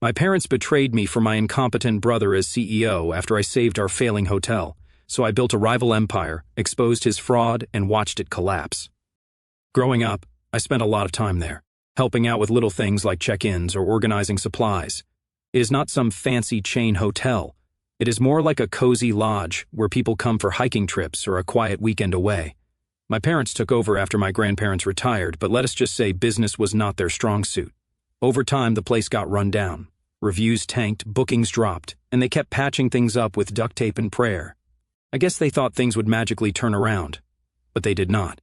My parents betrayed me for my incompetent brother as CEO after I saved our failing hotel, so I built a rival empire, exposed his fraud, and watched it collapse. Growing up, I spent a lot of time there, helping out with little things like check-ins or organizing supplies. It is not some fancy chain hotel. It is more like a cozy lodge where people come for hiking trips or a quiet weekend away. My parents took over after my grandparents retired, but let us just say business was not their strong suit. Over time, the place got run down. Reviews tanked, bookings dropped, and they kept patching things up with duct tape and prayer. I guess they thought things would magically turn around, but they did not.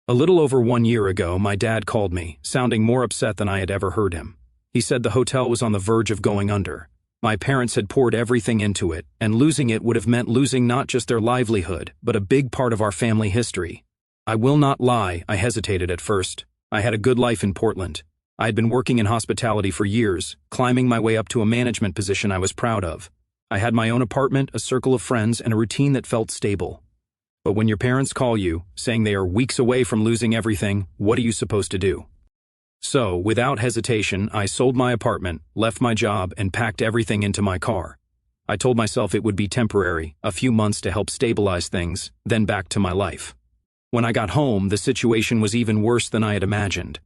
A little over 1 year ago, my dad called me, sounding more upset than I had ever heard him. He said the hotel was on the verge of going under. My parents had poured everything into it, and losing it would have meant losing not just their livelihood, but a big part of our family history. I will not lie, I hesitated at first. I had a good life in Portland. I had been working in hospitality for years, climbing my way up to a management position I was proud of. I had my own apartment, a circle of friends, and a routine that felt stable. But when your parents call you, saying they are weeks away from losing everything, what are you supposed to do? So, without hesitation, I sold my apartment, left my job, and packed everything into my car. I told myself it would be temporary, a few months to help stabilize things, then back to my life. When I got home, the situation was even worse than I had imagined.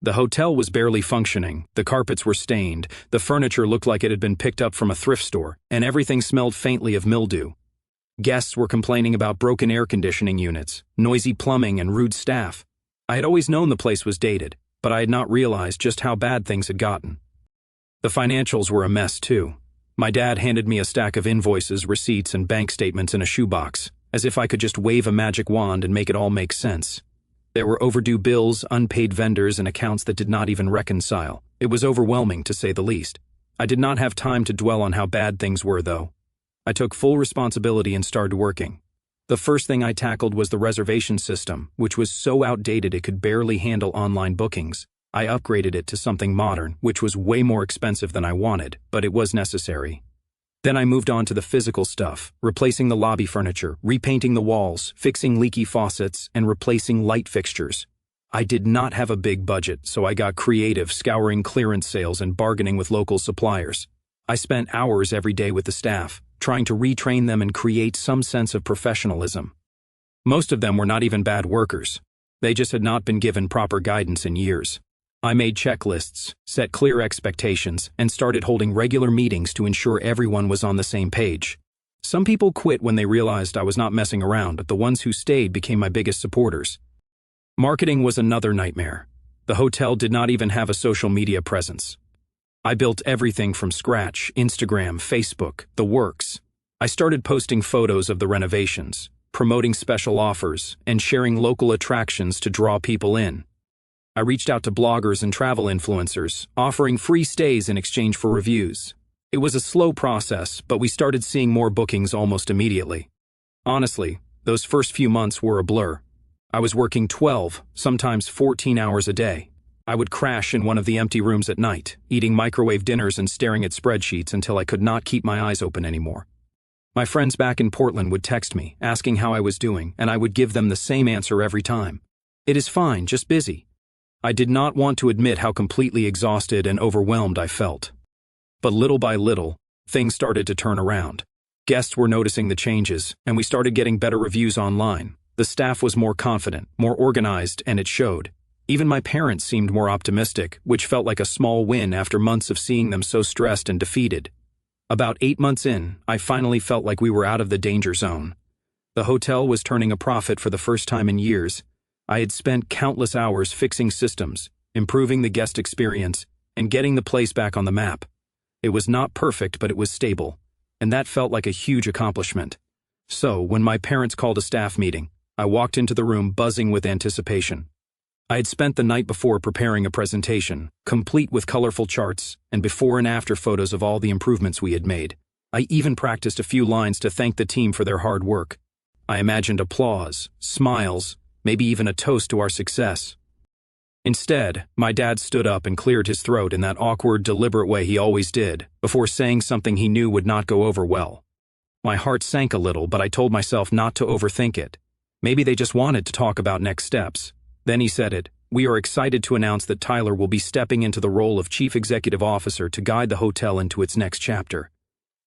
The hotel was barely functioning, the carpets were stained, the furniture looked like it had been picked up from a thrift store, and everything smelled faintly of mildew. Guests were complaining about broken air conditioning units, noisy plumbing, and rude staff. I had always known the place was dated, but I had not realized just how bad things had gotten. The financials were a mess, too. My dad handed me a stack of invoices, receipts, and bank statements in a shoebox, as if I could just wave a magic wand and make it all make sense. There were overdue bills, unpaid vendors, and accounts that did not even reconcile. It was overwhelming, to say the least. I did not have time to dwell on how bad things were, though. I took full responsibility and started working. The first thing I tackled was the reservation system, which was so outdated it could barely handle online bookings. I upgraded it to something modern, which was way more expensive than I wanted, but it was necessary. Then I moved on to the physical stuff, replacing the lobby furniture, repainting the walls, fixing leaky faucets, and replacing light fixtures. I did not have a big budget, so I got creative, scouring clearance sales and bargaining with local suppliers. I spent hours every day with the staff, trying to retrain them and create some sense of professionalism. Most of them were not even bad workers. They just had not been given proper guidance in years. I made checklists, set clear expectations, and started holding regular meetings to ensure everyone was on the same page. Some people quit when they realized I was not messing around, but the ones who stayed became my biggest supporters. Marketing was another nightmare. The hotel did not even have a social media presence. I built everything from scratch: Instagram, Facebook, the works. I started posting photos of the renovations, promoting special offers, and sharing local attractions to draw people in. I reached out to bloggers and travel influencers, offering free stays in exchange for reviews. It was a slow process, but we started seeing more bookings almost immediately. Honestly, those first few months were a blur. I was working 12, sometimes 14 hours a day. I would crash in one of the empty rooms at night, eating microwave dinners and staring at spreadsheets until I could not keep my eyes open anymore. My friends back in Portland would text me, asking how I was doing, and I would give them the same answer every time. It is fine, just busy. I did not want to admit how completely exhausted and overwhelmed I felt. But little by little, things started to turn around. Guests were noticing the changes, and we started getting better reviews online. The staff was more confident, more organized, and it showed. Even my parents seemed more optimistic, which felt like a small win after months of seeing them so stressed and defeated. About 8 months in, I finally felt like we were out of the danger zone. The hotel was turning a profit for the first time in years. I had spent countless hours fixing systems, improving the guest experience, and getting the place back on the map. It was not perfect, but it was stable, and that felt like a huge accomplishment. So, when my parents called a staff meeting, I walked into the room buzzing with anticipation. I had spent the night before preparing a presentation, complete with colorful charts and before and after photos of all the improvements we had made. I even practiced a few lines to thank the team for their hard work. I imagined applause, smiles, maybe even a toast to our success. Instead, my dad stood up and cleared his throat in that awkward, deliberate way he always did, before saying something he knew would not go over well. My heart sank a little, but I told myself not to overthink it. Maybe they just wanted to talk about next steps. Then he said it, we are excited to announce that Tyler will be stepping into the role of Chief Executive Officer to guide the hotel into its next chapter.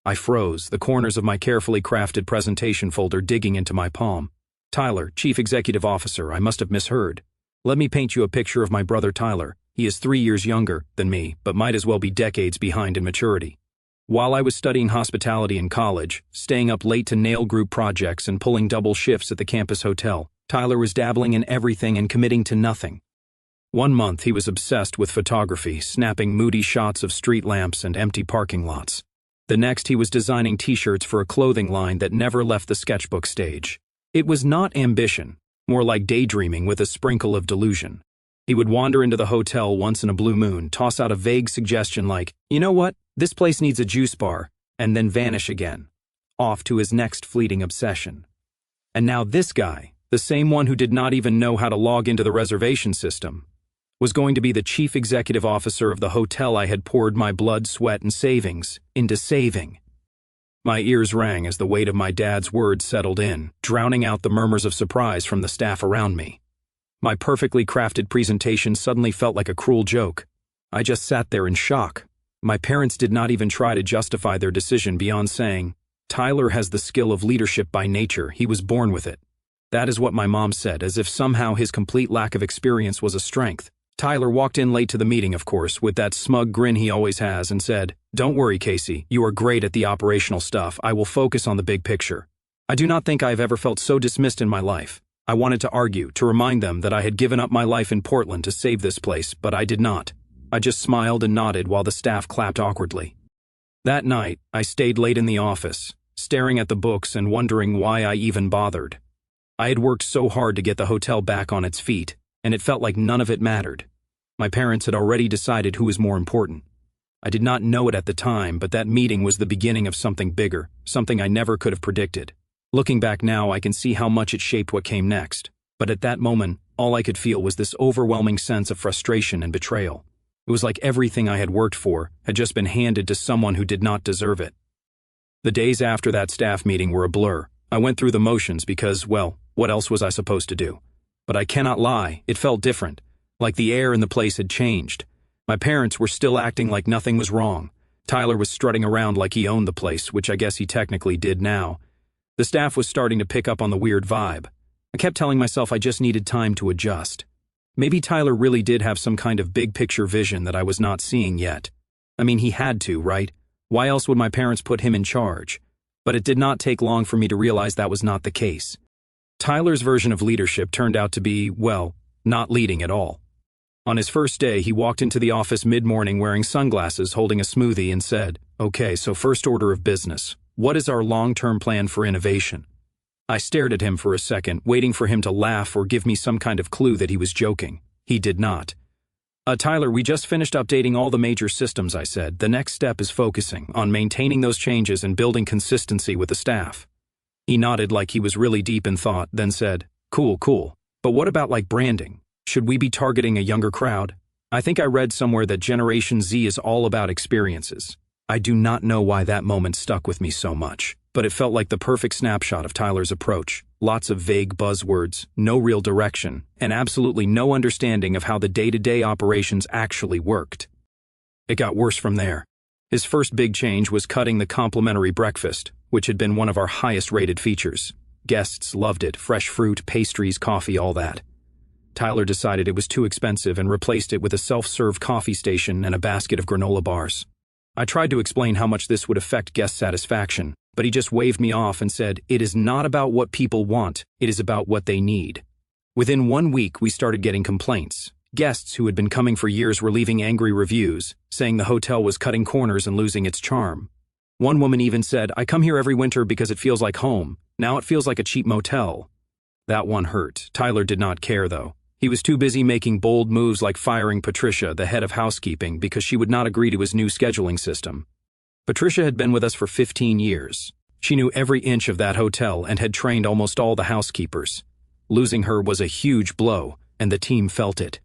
I froze, the corners of my carefully crafted presentation folder digging into my palm. Tyler, Chief Executive Officer, I must have misheard. Let me paint you a picture of my brother Tyler. He is 3 years younger than me, but might as well be decades behind in maturity. While I was studying hospitality in college, staying up late to nail group projects and pulling double shifts at the campus hotel, Tyler was dabbling in everything and committing to nothing. One month he was obsessed with photography, snapping moody shots of street lamps and empty parking lots. The next he was designing t-shirts for a clothing line that never left the sketchbook stage. It was not ambition, more like daydreaming with a sprinkle of delusion. He would wander into the hotel once in a blue moon, toss out a vague suggestion like, "You know what? This place needs a juice bar," and then vanish again, off to his next fleeting obsession. And now this guy, the same one who did not even know how to log into the reservation system, was going to be the chief executive officer of the hotel I had poured my blood, sweat, and savings into saving. My ears rang as the weight of my dad's words settled in, drowning out the murmurs of surprise from the staff around me. My perfectly crafted presentation suddenly felt like a cruel joke. I just sat there in shock. My parents did not even try to justify their decision beyond saying, "Tyler has the skill of leadership by nature, he was born with it." That is what my mom said, as if somehow his complete lack of experience was a strength. Tyler walked in late to the meeting, of course, with that smug grin he always has, and said, "Don't worry, Casey, you are great at the operational stuff. I will focus on the big picture." I do not think I have ever felt so dismissed in my life. I wanted to argue, to remind them that I had given up my life in Portland to save this place, but I did not. I just smiled and nodded while the staff clapped awkwardly. That night, I stayed late in the office, staring at the books and wondering why I even bothered. I had worked so hard to get the hotel back on its feet, and it felt like none of it mattered. My parents had already decided who was more important. I did not know it at the time, but that meeting was the beginning of something bigger, something I never could have predicted. Looking back now, I can see how much it shaped what came next. But at that moment, all I could feel was this overwhelming sense of frustration and betrayal. It was like everything I had worked for had just been handed to someone who did not deserve it. The days after that staff meeting were a blur. I went through the motions because, well, what else was I supposed to do? But I cannot lie, it felt different, like the air in the place had changed. My parents were still acting like nothing was wrong. Tyler was strutting around like he owned the place, which I guess he technically did now. The staff was starting to pick up on the weird vibe. I kept telling myself I just needed time to adjust. Maybe Tyler really did have some kind of big picture vision that I was not seeing yet. I mean, he had to, right? Why else would my parents put him in charge? But it did not take long for me to realize that was not the case. Tyler's version of leadership turned out to be, well, not leading at all. On his first day, he walked into the office mid-morning wearing sunglasses, holding a smoothie, and said, "Okay, so first order of business. What is our long-term plan for innovation?" I stared at him for a second, waiting for him to laugh or give me some kind of clue that he was joking. He did not. Tyler, we just finished updating all the major systems," I said. "The next step is focusing on maintaining those changes and building consistency with the staff." He nodded like he was really deep in thought, then said, Cool. But what about like branding? Should we be targeting a younger crowd? I think I read somewhere that Generation Z is all about experiences." I do not know why that moment stuck with me so much, but it felt like the perfect snapshot of Tyler's approach. Lots of vague buzzwords, no real direction, and absolutely no understanding of how the day-to-day operations actually worked. It got worse from there. His first big change was cutting the complimentary breakfast, which had been one of our highest-rated features. Guests loved it, fresh fruit, pastries, coffee, all that. Tyler decided it was too expensive and replaced it with a self-serve coffee station and a basket of granola bars. I tried to explain how much this would affect guest satisfaction, but he just waved me off and said, "It is not about what people want, it is about what they need." Within 1 week, we started getting complaints. Guests who had been coming for years were leaving angry reviews, saying the hotel was cutting corners and losing its charm. One woman even said, "I come here every winter because it feels like home. Now it feels like a cheap motel." That one hurt. Tyler did not care, though. He was too busy making bold moves like firing Patricia, the head of housekeeping, because she would not agree to his new scheduling system. Patricia had been with us for 15 years. She knew every inch of that hotel and had trained almost all the housekeepers. Losing her was a huge blow, and the team felt it.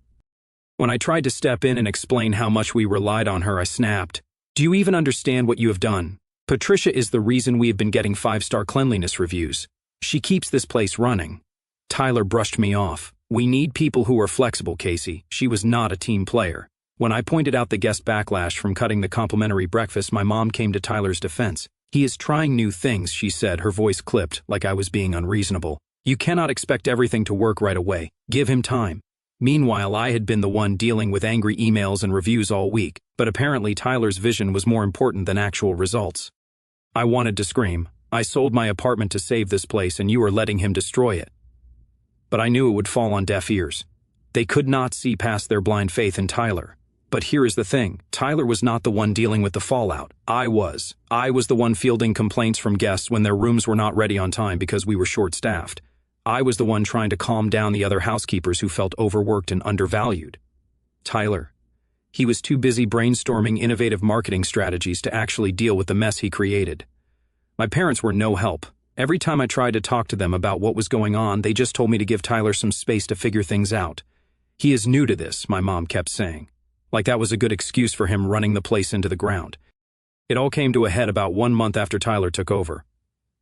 When I tried to step in and explain how much we relied on her, I snapped, "Do you even understand what you have done? Patricia is the reason we have been getting 5-star cleanliness reviews. She keeps this place running." Tyler brushed me off. We need people who are flexible, Casey. She was not a team player. When I pointed out the guest backlash from cutting the complimentary breakfast, my mom came to Tyler's defense. He is trying new things, she said, her voice clipped, like I was being unreasonable. You cannot expect everything to work right away. Give him time. Meanwhile, I had been the one dealing with angry emails and reviews all week, but apparently Tyler's vision was more important than actual results. I wanted to scream. I sold my apartment to save this place and you are letting him destroy it. But I knew it would fall on deaf ears. They could not see past their blind faith in Tyler. But here is the thing, Tyler was not the one dealing with the fallout. I was. I was the one fielding complaints from guests when their rooms were not ready on time because we were short-staffed. I was the one trying to calm down the other housekeepers who felt overworked and undervalued. Tyler. He was too busy brainstorming innovative marketing strategies to actually deal with the mess he created. My parents were no help. Every time I tried to talk to them about what was going on, they just told me to give Tyler some space to figure things out. He is new to this, my mom kept saying. Like that was a good excuse for him running the place into the ground. It all came to a head about 1 month after Tyler took over.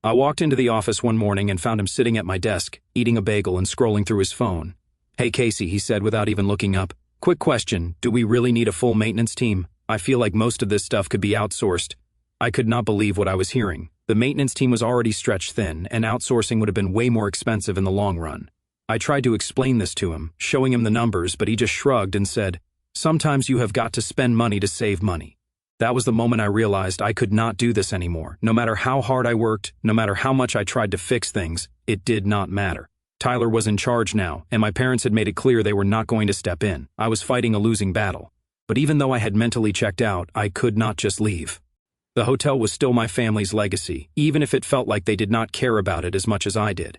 I walked into the office one morning and found him sitting at my desk, eating a bagel and scrolling through his phone. Hey Casey, he said without even looking up. Quick question, do we really need a full maintenance team? I feel like most of this stuff could be outsourced. I could not believe what I was hearing. The maintenance team was already stretched thin, and outsourcing would have been way more expensive in the long run. I tried to explain this to him, showing him the numbers, but he just shrugged and said, sometimes you have got to spend money to save money. That was the moment I realized I could not do this anymore. No matter how hard I worked, no matter how much I tried to fix things, it did not matter. Tyler was in charge now, and my parents had made it clear they were not going to step in. I was fighting a losing battle. But even though I had mentally checked out, I could not just leave. The hotel was still my family's legacy, even if it felt like they did not care about it as much as I did.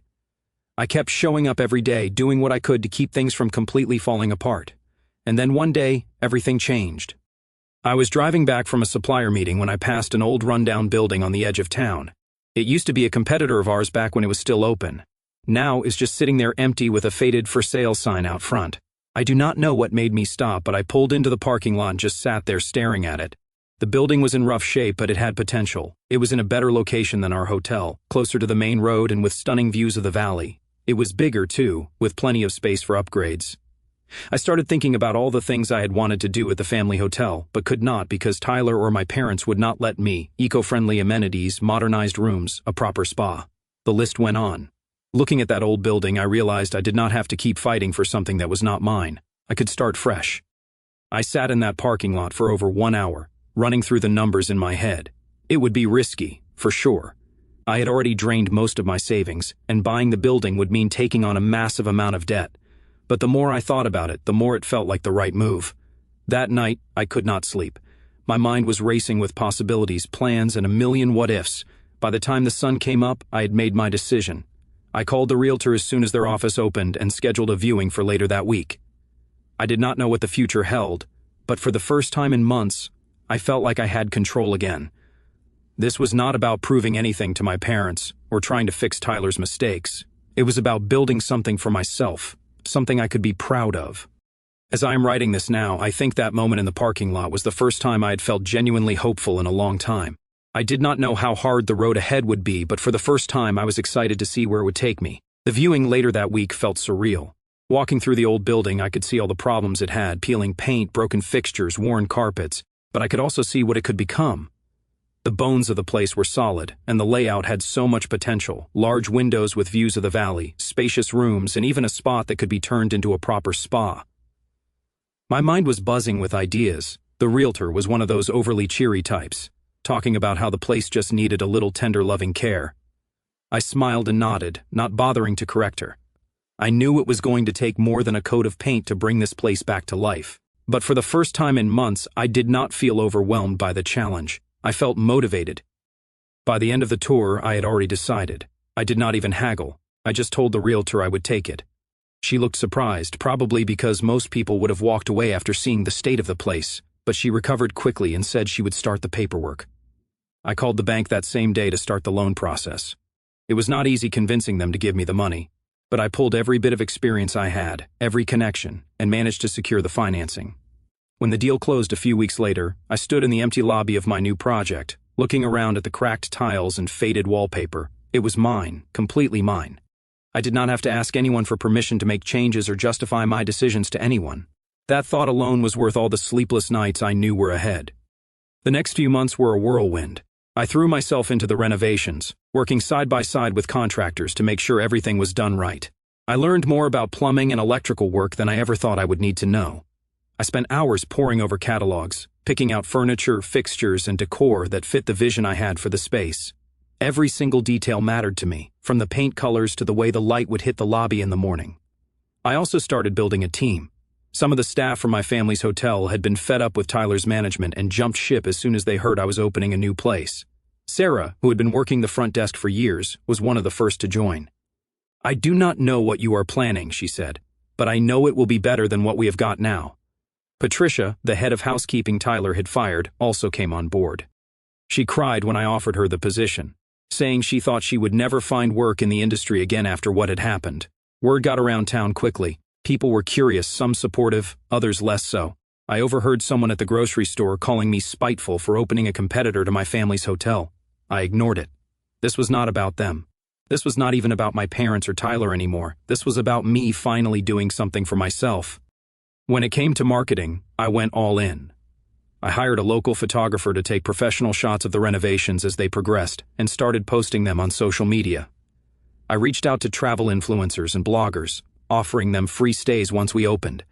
I kept showing up every day, doing what I could to keep things from completely falling apart. And then one day, everything changed. I was driving back from a supplier meeting when I passed an old rundown building on the edge of town. It used to be a competitor of ours back when it was still open. Now it's just sitting there empty with a faded for sale sign out front. I do not know what made me stop, but I pulled into the parking lot and just sat there staring at it. The building was in rough shape, but it had potential. It was in a better location than our hotel, closer to the main road and with stunning views of the valley. It was bigger too, with plenty of space for upgrades. I started thinking about all the things I had wanted to do at the family hotel, but could not because Tyler or my parents would not let me. Eco-friendly amenities, modernized rooms, a proper spa. The list went on. Looking at that old building, I realized I did not have to keep fighting for something that was not mine. I could start fresh. I sat in that parking lot for over 1 hour, running through the numbers in my head. It would be risky, for sure. I had already drained most of my savings, and buying the building would mean taking on a massive amount of debt. But the more I thought about it, the more it felt like the right move. That night, I could not sleep. My mind was racing with possibilities, plans, and a million what-ifs. By the time the sun came up, I had made my decision. I called the realtor as soon as their office opened and scheduled a viewing for later that week. I did not know what the future held, but for the first time in months, I felt like I had control again. This was not about proving anything to my parents or trying to fix Tyler's mistakes. It was about building something for myself. Something I could be proud of. As I am writing this now, I think that moment in the parking lot was the first time I had felt genuinely hopeful in a long time. I did not know how hard the road ahead would be, but for the first time I was excited to see where it would take me. The viewing later that week felt surreal. Walking through the old building, I could see all the problems it had, peeling paint, broken fixtures, worn carpets, but I could also see what it could become. The bones of the place were solid, and the layout had so much potential. Large windows with views of the valley, spacious rooms, and even a spot that could be turned into a proper spa. My mind was buzzing with ideas. The realtor was one of those overly cheery types, talking about how the place just needed a little tender, loving care. I smiled and nodded, not bothering to correct her. I knew it was going to take more than a coat of paint to bring this place back to life. But for the first time in months, I did not feel overwhelmed by the challenge. I felt motivated. By the end of the tour, I had already decided. I did not even haggle. I just told the realtor I would take it. She looked surprised, probably because most people would have walked away after seeing the state of the place, but she recovered quickly and said she would start the paperwork. I called the bank that same day to start the loan process. It was not easy convincing them to give me the money, but I pulled every bit of experience I had, every connection, and managed to secure the financing. When the deal closed a few weeks later, I stood in the empty lobby of my new project, looking around at the cracked tiles and faded wallpaper. It was mine, completely mine. I did not have to ask anyone for permission to make changes or justify my decisions to anyone. That thought alone was worth all the sleepless nights I knew were ahead. The next few months were a whirlwind. I threw myself into the renovations, working side by side with contractors to make sure everything was done right. I learned more about plumbing and electrical work than I ever thought I would need to know. I spent hours poring over catalogs, picking out furniture, fixtures, and decor that fit the vision I had for the space. Every single detail mattered to me, from the paint colors to the way the light would hit the lobby in the morning. I also started building a team. Some of the staff from my family's hotel had been fed up with Tyler's management and jumped ship as soon as they heard I was opening a new place. Sarah, who had been working the front desk for years, was one of the first to join. "I do not know what you are planning," she said, "but I know it will be better than what we have got now." Patricia, the head of housekeeping Tyler had fired, also came on board. She cried when I offered her the position, saying she thought she would never find work in the industry again after what had happened. Word got around town quickly. People were curious, some supportive, others less so. I overheard someone at the grocery store calling me spiteful for opening a competitor to my family's hotel. I ignored it. This was not about them. This was not even about my parents or Tyler anymore. This was about me finally doing something for myself. When it came to marketing, I went all in. I hired a local photographer to take professional shots of the renovations as they progressed and started posting them on social media. I reached out to travel influencers and bloggers, offering them free stays once we opened.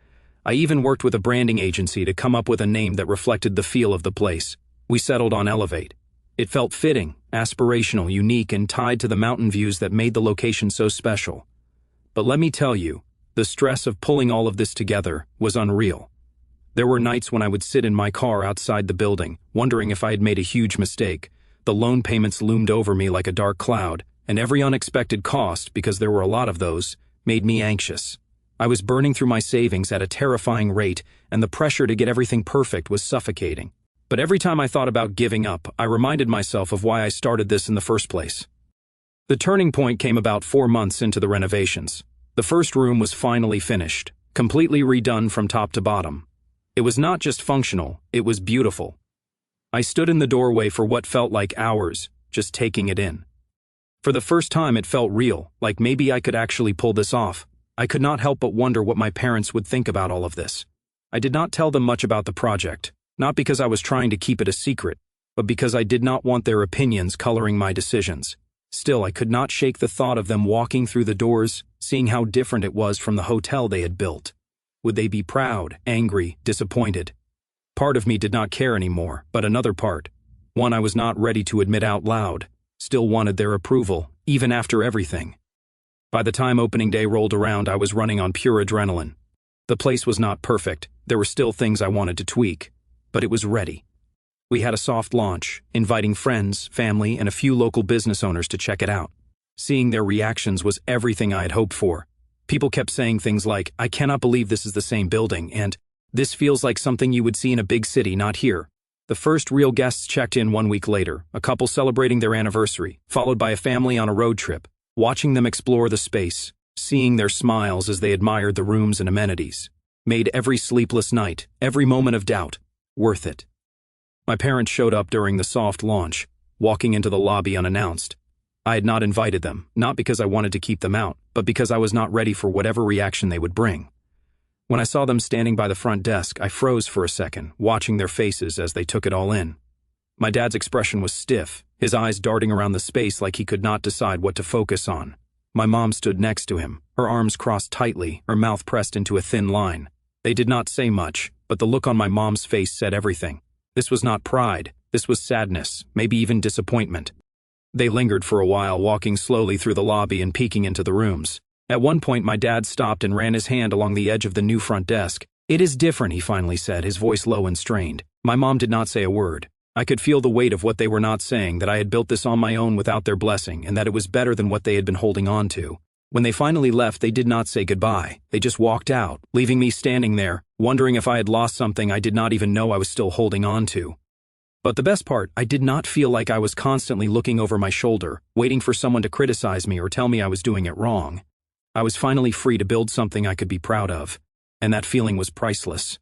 I even worked with a branding agency to come up with a name that reflected the feel of the place. We settled on Elevate. It felt fitting, aspirational, unique, and tied to the mountain views that made the location so special. But let me tell you, the stress of pulling all of this together was unreal. There were nights when I would sit in my car outside the building, wondering if I had made a huge mistake. The loan payments loomed over me like a dark cloud, and every unexpected cost, because there were a lot of those, made me anxious. I was burning through my savings at a terrifying rate, and the pressure to get everything perfect was suffocating. But every time I thought about giving up, I reminded myself of why I started this in the first place. The turning point came about 4 months into the renovations. The first room was finally finished, completely redone from top to bottom. It was not just functional, it was beautiful. I stood in the doorway for what felt like hours, just taking it in. For the first time, it felt real, like maybe I could actually pull this off. I could not help but wonder what my parents would think about all of this. I did not tell them much about the project, not because I was trying to keep it a secret, but because I did not want their opinions coloring my decisions. Still, I could not shake the thought of them walking through the doors, seeing how different it was from the hotel they had built. Would they be proud, angry, disappointed? Part of me did not care anymore, but another part, one I was not ready to admit out loud, still wanted their approval, even after everything. By the time opening day rolled around, I was running on pure adrenaline. The place was not perfect, there were still things I wanted to tweak, but it was ready. We had a soft launch, inviting friends, family, and a few local business owners to check it out. Seeing their reactions was everything I had hoped for. People kept saying things like, "I cannot believe this is the same building," and "This feels like something you would see in a big city, not here." The first real guests checked in 1 week later, a couple celebrating their anniversary, followed by a family on a road trip. Watching them explore the space, seeing their smiles as they admired the rooms and amenities, made every sleepless night, every moment of doubt, worth it. My parents showed up during the soft launch, walking into the lobby unannounced. I had not invited them, not because I wanted to keep them out, but because I was not ready for whatever reaction they would bring. When I saw them standing by the front desk, I froze for a second, watching their faces as they took it all in. My dad's expression was stiff, his eyes darting around the space like he could not decide what to focus on. My mom stood next to him, her arms crossed tightly, her mouth pressed into a thin line. They did not say much, but the look on my mom's face said everything. This was not pride, this was sadness, maybe even disappointment. They lingered for a while, walking slowly through the lobby and peeking into the rooms. At one point, my dad stopped and ran his hand along the edge of the new front desk. "It is different," he finally said, his voice low and strained. My mom did not say a word. I could feel the weight of what they were not saying, that I had built this on my own without their blessing, and that it was better than what they had been holding on to. When they finally left, they did not say goodbye. They just walked out, leaving me standing there, wondering if I had lost something I did not even know I was still holding on to. But the best part, I did not feel like I was constantly looking over my shoulder, waiting for someone to criticize me or tell me I was doing it wrong. I was finally free to build something I could be proud of, and that feeling was priceless.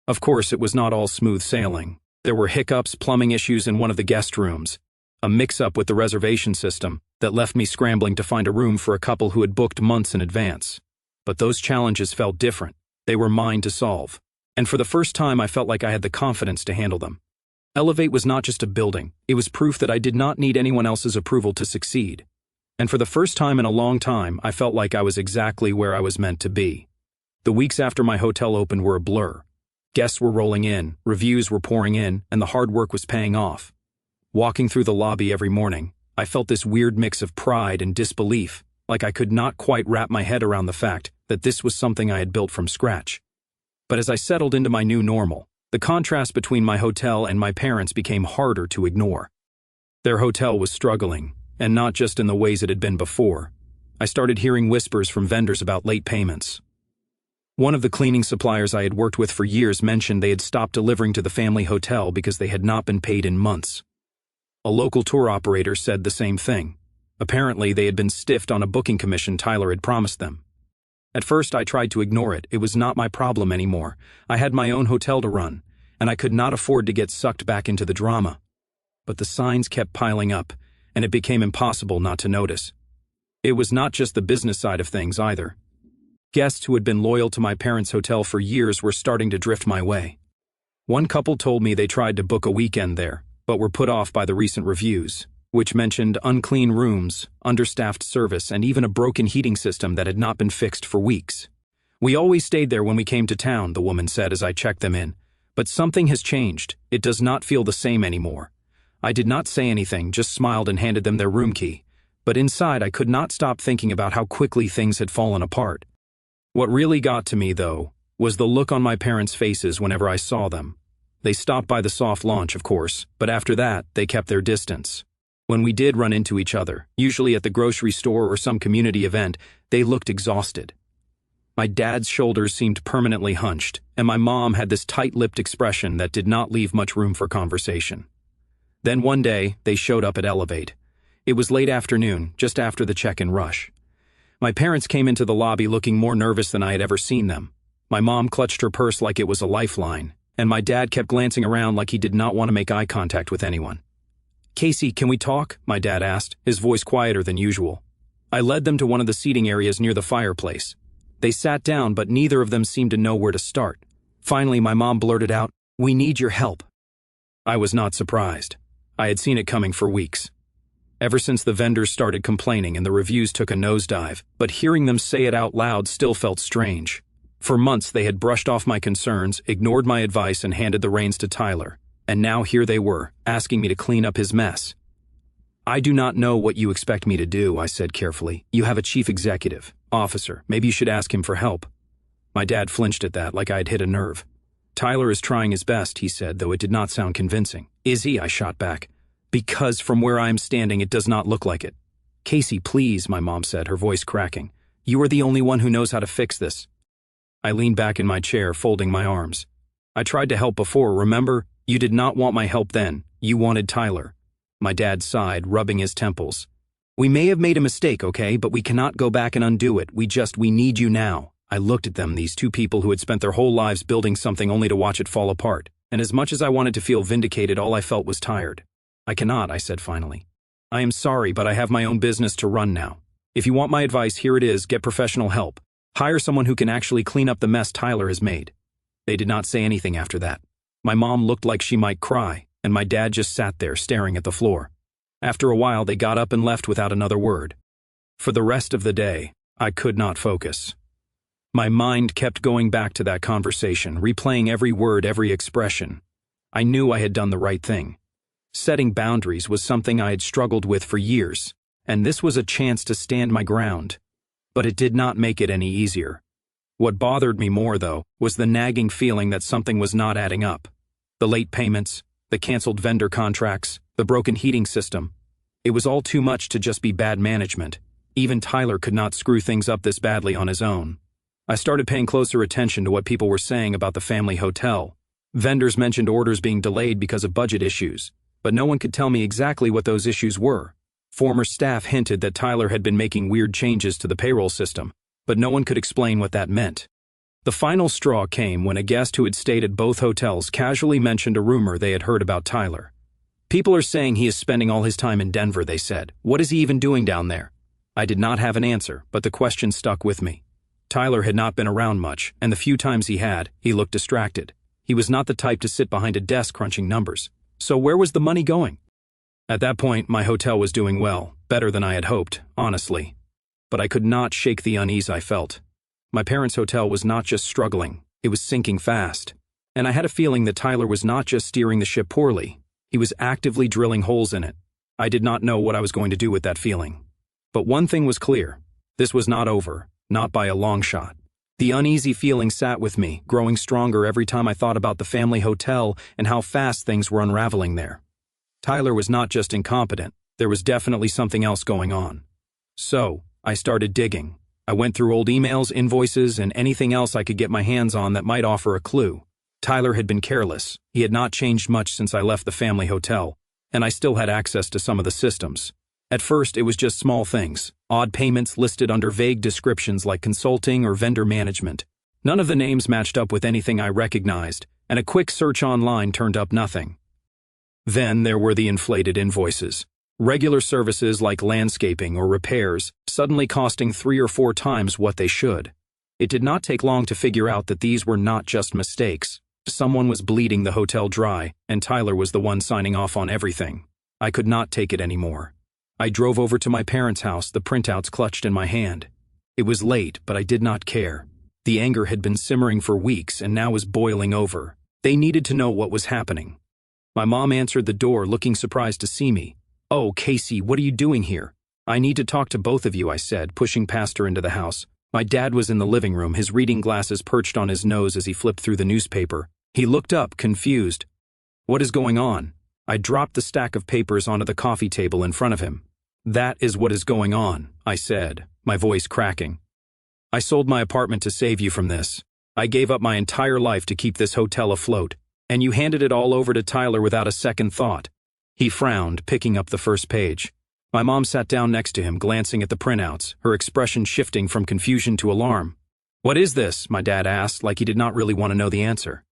Of course, it was not all smooth sailing. There were hiccups, plumbing issues in one of the guest rooms. a mix-up with the reservation system that left me scrambling to find a room for a couple who had booked months in advance. But those challenges felt different. They were mine to solve. And for the first time, I felt like I had the confidence to handle them. Elevate was not just a building. It was proof that I did not need anyone else's approval to succeed. And for the first time in a long time, I felt like I was exactly where I was meant to be. The weeks after my hotel opened were a blur. Guests were rolling in, reviews were pouring in, and the hard work was paying off. Walking through the lobby every morning, I felt this weird mix of pride and disbelief, like I could not quite wrap my head around the fact that this was something I had built from scratch. But as I settled into my new normal, the contrast between my hotel and my parents became harder to ignore. Their hotel was struggling, and not just in the ways it had been before. I started hearing whispers from vendors about late payments. One of the cleaning suppliers I had worked with for years mentioned they had stopped delivering to the family hotel because they had not been paid in months. A local tour operator said the same thing. Apparently, they had been stiffed on a booking commission Tyler had promised them. At first, I tried to ignore it. It was not my problem anymore. I had my own hotel to run, and I could not afford to get sucked back into the drama. But the signs kept piling up, and it became impossible not to notice. It was not just the business side of things either. Guests who had been loyal to my parents' hotel for years were starting to drift my way. One couple told me they tried to book a weekend there, but were put off by the recent reviews, which mentioned unclean rooms, understaffed service, and even a broken heating system that had not been fixed for weeks. "We always stayed there when we came to town," the woman said as I checked them in. "But something has changed. It does not feel the same anymore." I did not say anything, just smiled and handed them their room key. But inside I could not stop thinking about how quickly things had fallen apart. What really got to me, though, was the look on my parents' faces whenever I saw them. They stopped by the soft launch, of course, but after that, they kept their distance. When we did run into each other, usually at the grocery store or some community event, they looked exhausted. My dad's shoulders seemed permanently hunched, and my mom had this tight-lipped expression that did not leave much room for conversation. Then one day, they showed up at Elevate. It was late afternoon, just after the check-in rush. My parents came into the lobby looking more nervous than I had ever seen them. My mom clutched her purse like it was a lifeline, and my dad kept glancing around like he did not want to make eye contact with anyone. "Casey, can we talk?" my dad asked, his voice quieter than usual. I led them to one of the seating areas near the fireplace. They sat down, but neither of them seemed to know where to start. Finally, my mom blurted out, "We need your help." I was not surprised. I had seen it coming for weeks. Ever since the vendors started complaining and the reviews took a nosedive, but hearing them say it out loud still felt strange. For months they had brushed off my concerns, ignored my advice, and handed the reins to Tyler. And now here they were, asking me to clean up his mess. "I do not know what you expect me to do," I said carefully. "You have a chief executive, officer. Maybe you should ask him for help." My dad flinched at that, like I had hit a nerve. "Tyler is trying his best," he said, though it did not sound convincing. "Is he?" I shot back. "Because from where I am standing, it does not look like it." "Casey, please," my mom said, her voice cracking. "You are the only one who knows how to fix this." I leaned back in my chair, folding my arms. "I tried to help before, remember? You did not want my help then. You wanted Tyler." My dad sighed, rubbing his temples. "We may have made a mistake, okay, but we cannot go back and undo it. We need you now." I looked at them, these two people who had spent their whole lives building something only to watch it fall apart. And as much as I wanted to feel vindicated, all I felt was tired. "I cannot," I said finally. "I am sorry, but I have my own business to run now. If you want my advice, here it is: get professional help. Hire someone who can actually clean up the mess Tyler has made." They did not say anything after that. My mom looked like she might cry, and my dad just sat there staring at the floor. After a while, they got up and left without another word. For the rest of the day, I could not focus. My mind kept going back to that conversation, replaying every word, every expression. I knew I had done the right thing. Setting boundaries was something I had struggled with for years, and this was a chance to stand my ground. But it did not make it any easier. What bothered me more, though, was the nagging feeling that something was not adding up. The late payments, the canceled vendor contracts, the broken heating system. It was all too much to just be bad management. Even Tyler could not screw things up this badly on his own. I started paying closer attention to what people were saying about the family hotel. Vendors mentioned orders being delayed because of budget issues, but no one could tell me exactly what those issues were. Former staff hinted that Tyler had been making weird changes to the payroll system, but no one could explain what that meant. The final straw came when a guest who had stayed at both hotels casually mentioned a rumor they had heard about Tyler. People are saying he is spending all his time in Denver, they said. What is he even doing down there? I did not have an answer, but the question stuck with me. Tyler had not been around much, and the few times he had, he looked distracted. He was not the type to sit behind a desk crunching numbers. So where was the money going? At that point, my hotel was doing well, better than I had hoped, honestly. But I could not shake the unease I felt. My parents' hotel was not just struggling, it was sinking fast. And I had a feeling that Tyler was not just steering the ship poorly, he was actively drilling holes in it. I did not know what I was going to do with that feeling. But one thing was clear. This was not over, not by a long shot. The uneasy feeling sat with me, growing stronger every time I thought about the family hotel and how fast things were unraveling there. Tyler was not just incompetent, there was definitely something else going on. So, I started digging. I went through old emails, invoices, and anything else I could get my hands on that might offer a clue. Tyler had been careless. He had not changed much since I left the family hotel, and I still had access to some of the systems. At first, it was just small things, odd payments listed under vague descriptions like consulting or vendor management. None of the names matched up with anything I recognized, and a quick search online turned up nothing. Then there were the inflated invoices. Regular services like landscaping or repairs, suddenly costing 3 or 4 times what they should. It did not take long to figure out that these were not just mistakes. Someone was bleeding the hotel dry, and Tyler was the one signing off on everything. I could not take it anymore. I drove over to my parents' house, the printouts clutched in my hand. It was late, but I did not care. The anger had been simmering for weeks and now was boiling over. They needed to know what was happening. My mom answered the door, looking surprised to see me. "Oh, Casey, what are you doing here?" "I need to talk to both of you," I said, pushing past her into the house. My dad was in the living room, his reading glasses perched on his nose as he flipped through the newspaper. He looked up, confused. "What is going on?" I dropped the stack of papers onto the coffee table in front of him. "That is what is going on," I said, my voice cracking. "I sold my apartment to save you from this. I gave up my entire life to keep this hotel afloat, and you handed it all over to Tyler without a second thought." He frowned, picking up the first page. My mom sat down next to him, glancing at the printouts, her expression shifting from confusion to alarm. "What is this?" my dad asked, like he did not really want to know the answer.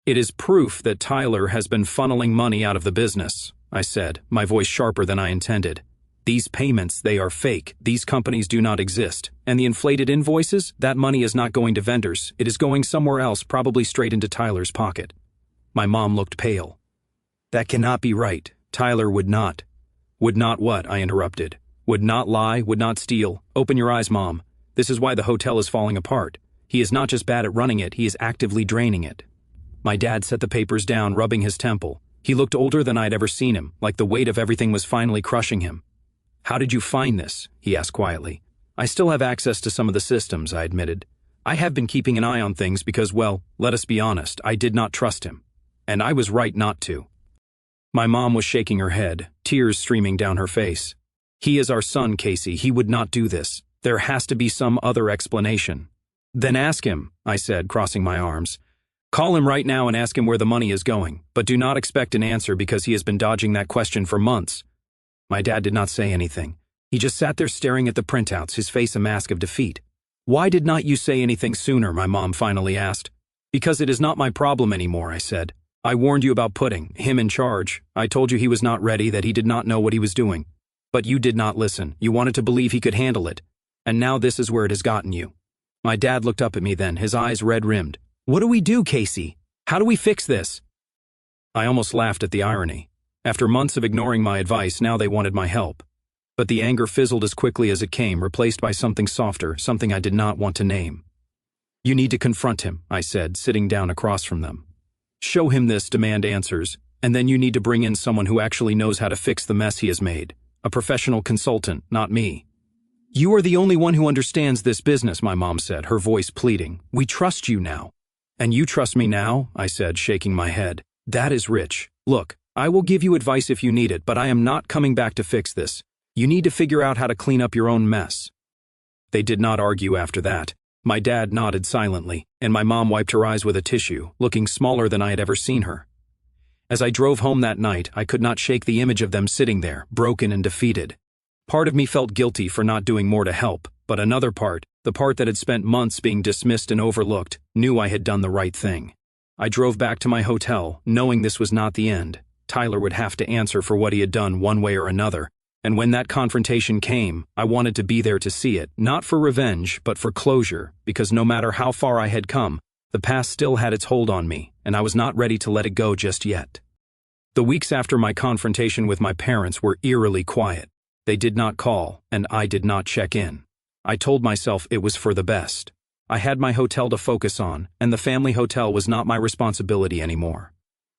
"It is proof that Tyler has been funneling money out of the business," I said, my voice sharper than I intended. "These payments, they are fake. These companies do not exist. And the inflated invoices, that money is not going to vendors. It is going somewhere else, probably straight into Tyler's pocket." My mom looked pale. "That cannot be right. Tyler would not." "Would not what?" I interrupted. "Would not lie, would not steal. Open your eyes, Mom. This is why the hotel is falling apart. He is not just bad at running it, he is actively draining it." My dad set the papers down, rubbing his temple. He looked older than I'd ever seen him, like the weight of everything was finally crushing him. "How did you find this?" he asked quietly. "I still have access to some of the systems," I admitted. "I have been keeping an eye on things because, well, let us be honest, I did not trust him. And I was right not to." My mom was shaking her head, tears streaming down her face. "He is our son, Casey. He would not do this. There has to be some other explanation." "Then ask him," I said, crossing my arms. "Call him right now and ask him where the money is going, but do not expect an answer because he has been dodging that question for months." My dad did not say anything. He just sat there staring at the printouts, his face a mask of defeat. "Why did not you say anything sooner?" my mom finally asked. "Because it is not my problem anymore," I said. "I warned you about putting him in charge. I told you he was not ready, that he did not know what he was doing. But you did not listen. You wanted to believe he could handle it. And now this is where it has gotten you." My dad looked up at me then, his eyes red-rimmed. "What do we do, Casey? How do we fix this?" I almost laughed at the irony. After months of ignoring my advice, now they wanted my help. But the anger fizzled as quickly as it came, replaced by something softer, something I did not want to name. "You need to confront him," I said, sitting down across from them. "Show him this, demand answers, and then you need to bring in someone who actually knows how to fix the mess he has made. A professional consultant, not me." "You are the only one who understands this business," my mom said, her voice pleading. "We trust you now." "And you trust me now?" I said, shaking my head. "That is rich. Look, I will give you advice if you need it, but I am not coming back to fix this. You need to figure out how to clean up your own mess." They did not argue after that. My dad nodded silently, and my mom wiped her eyes with a tissue, looking smaller than I had ever seen her. As I drove home that night, I could not shake the image of them sitting there, broken and defeated. Part of me felt guilty for not doing more to help, but another part, the part that had spent months being dismissed and overlooked, knew I had done the right thing. I drove back to my hotel, knowing this was not the end. Tyler would have to answer for what he had done one way or another. And when that confrontation came, I wanted to be there to see it, not for revenge, but for closure, because no matter how far I had come, the past still had its hold on me, and I was not ready to let it go just yet. The weeks after my confrontation with my parents were eerily quiet. They did not call, and I did not check in. I told myself it was for the best. I had my hotel to focus on, and the family hotel was not my responsibility anymore.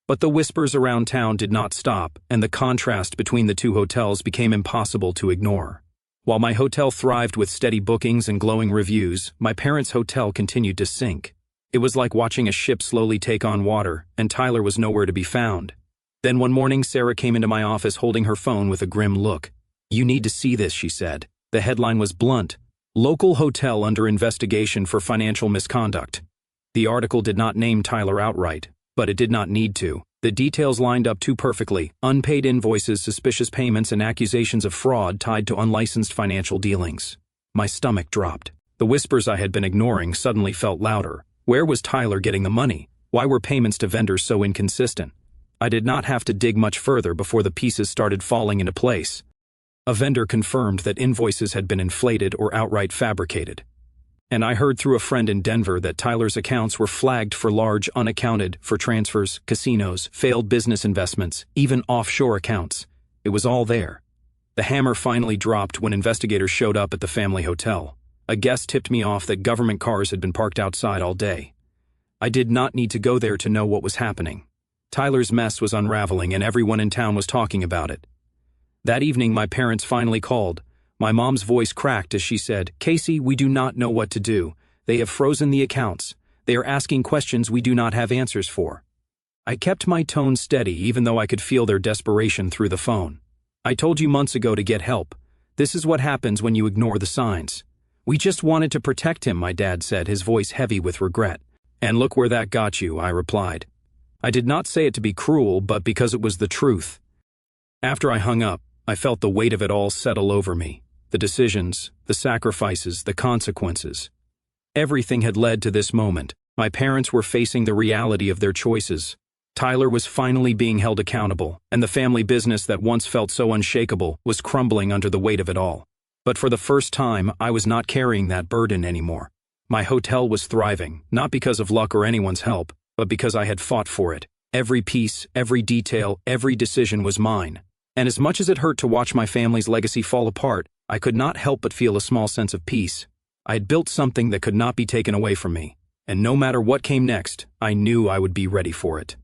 But the whispers around town did not stop, and the contrast between the two hotels became impossible to ignore. While my hotel thrived with steady bookings and glowing reviews, my parents' hotel continued to sink. It was like watching a ship slowly take on water, and Tyler was nowhere to be found. Then one morning, Sarah came into my office holding her phone with a grim look. "You need to see this," she said. The headline was blunt: "Local Hotel Under Investigation for Financial Misconduct." The article did not name Tyler outright, but it did not need to. The details lined up too perfectly: unpaid invoices, suspicious payments, and accusations of fraud tied to unlicensed financial dealings. My stomach dropped. The whispers I had been ignoring suddenly felt louder. Where was Tyler getting the money? Why were payments to vendors so inconsistent? I did not have to dig much further before the pieces started falling into place. A vendor confirmed that invoices had been inflated or outright fabricated. And I heard through a friend in Denver that Tyler's accounts were flagged for large unaccounted for transfers, casinos, failed business investments, even offshore accounts. It was all there. The hammer finally dropped when investigators showed up at the family hotel. A guest tipped me off that government cars had been parked outside all day. I did not need to go there to know what was happening. Tyler's mess was unraveling, and everyone in town was talking about it. That evening, my parents finally called. My mom's voice cracked as she said, "Casey, we do not know what to do. They have frozen the accounts. They are asking questions we do not have answers for." I kept my tone steady even though I could feel their desperation through the phone. "I told you months ago to get help. This is what happens when you ignore the signs." "We just wanted to protect him," my dad said, his voice heavy with regret. "And look where that got you," I replied. I did not say it to be cruel, but because it was the truth. After I hung up, I felt the weight of it all settle over me. The decisions, the sacrifices, the consequences. Everything had led to this moment. My parents were facing the reality of their choices. Tyler was finally being held accountable, and the family business that once felt so unshakable was crumbling under the weight of it all. But for the first time, I was not carrying that burden anymore. My hotel was thriving, not because of luck or anyone's help, but because I had fought for it. Every piece, every detail, every decision was mine. And as much as it hurt to watch my family's legacy fall apart, I could not help but feel a small sense of peace. I had built something that could not be taken away from me, and no matter what came next, I knew I would be ready for it.